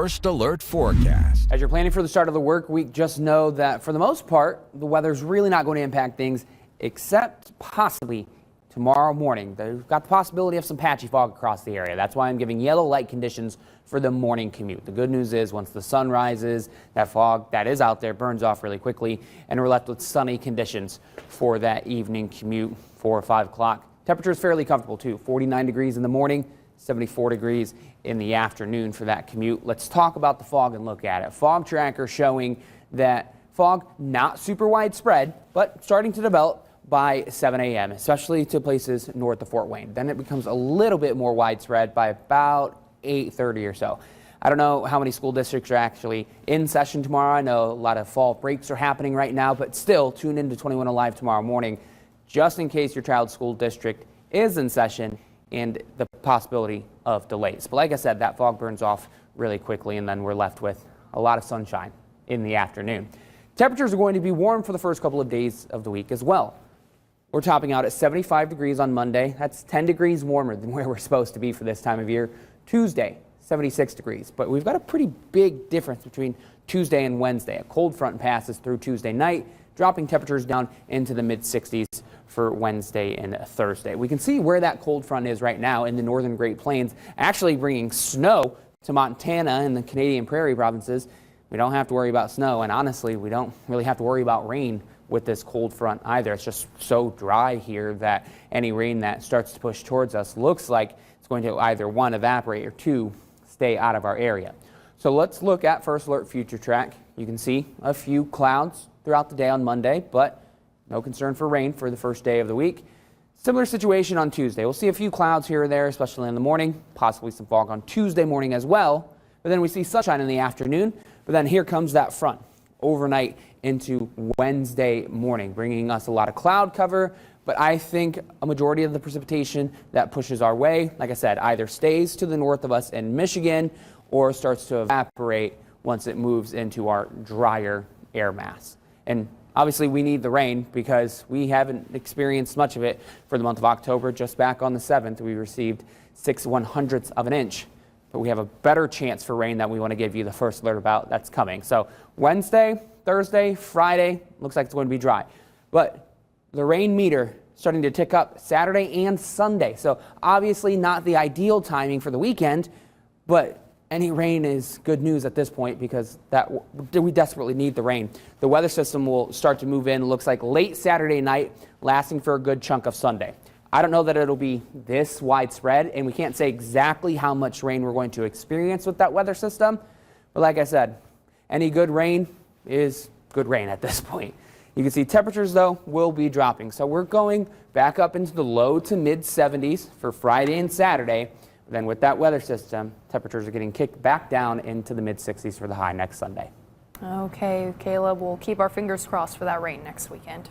First Alert Forecast. As you're planning for the start of the work week, just know that for the most part, the weather's really not going to impact things except possibly tomorrow morning. They've got the possibility of some patchy fog across the area. That's why I'm giving yellow light conditions for the morning commute. The good news is once the sun rises, that fog that is out there burns off really quickly, and we're left with sunny conditions for that evening commute, 4 or 5 o'clock. Temperature is fairly comfortable too, 49 degrees in the morning, 74 degrees in the afternoon for that commute. Let's talk about the fog and look at it. Fog tracker showing that fog not super widespread, but starting to develop by 7 a.m., especially to places north of Fort Wayne. Then it becomes a little bit more widespread by about 8:30 or so. I don't know how many school districts are actually in session tomorrow. I know a lot of fall breaks are happening right now, but still tune into 21Alive tomorrow morning just in case your child's school district is in session and the possibility of delays. But like I said, that fog burns off really quickly, and then we're left with a lot of sunshine in the afternoon. Temperatures are going to be warm for the first couple of days of the week as well. We're topping out at 75 degrees on Monday. That's 10 degrees warmer than where we're supposed to be for this time of year. Tuesday, 76 degrees. But we've got a pretty big difference between Tuesday and Wednesday. A cold front passes through Tuesday night, dropping temperatures down into the mid-60s for Wednesday and Thursday. We can see where that cold front is right now in the northern Great Plains, actually bringing snow to Montana and the Canadian Prairie provinces. We don't have to worry about snow, and honestly, we don't really have to worry about rain with this cold front either. It's just so dry here that any rain that starts to push towards us looks like it's going to either, one, evaporate, or two, stay out of our area. So let's look at First Alert Future Track. You can see a few clouds throughout the day on Monday, but no concern for rain for the first day of the week. Similar situation on Tuesday. We'll see a few clouds here or there, especially in the morning, possibly some fog on Tuesday morning as well. But then we see sunshine in the afternoon. But then here comes that front overnight into Wednesday morning, bringing us a lot of cloud cover. But I think a majority of the precipitation that pushes our way, like I said, either stays to the north of us in Michigan or starts to evaporate once it moves into our drier air mass. And obviously, we need the rain because we haven't experienced much of it for the month of October. Just back on the 7th, we received 6/100ths of an inch. But we have a better chance for rain that we want to give you the first alert about that's coming. So Wednesday, Thursday, Friday, looks like it's going to be dry. But the rain meter starting to tick up Saturday and Sunday. So obviously not the ideal timing for the weekend, but any rain is good news at this point because we desperately need the rain. The weather system will start to move in, looks like late Saturday night, lasting for a good chunk of Sunday. I don't know that it'll be this widespread, and we can't say exactly how much rain we're going to experience with that weather system. But like I said, any good rain is good rain at this point. You can see temperatures, though, will be dropping. So we're going back up into the low to mid 70s for Friday and Saturday. Then with that weather system, temperatures are getting kicked back down into the mid-60s for the high next Sunday. Okay, Caleb, we'll keep our fingers crossed for that rain next weekend.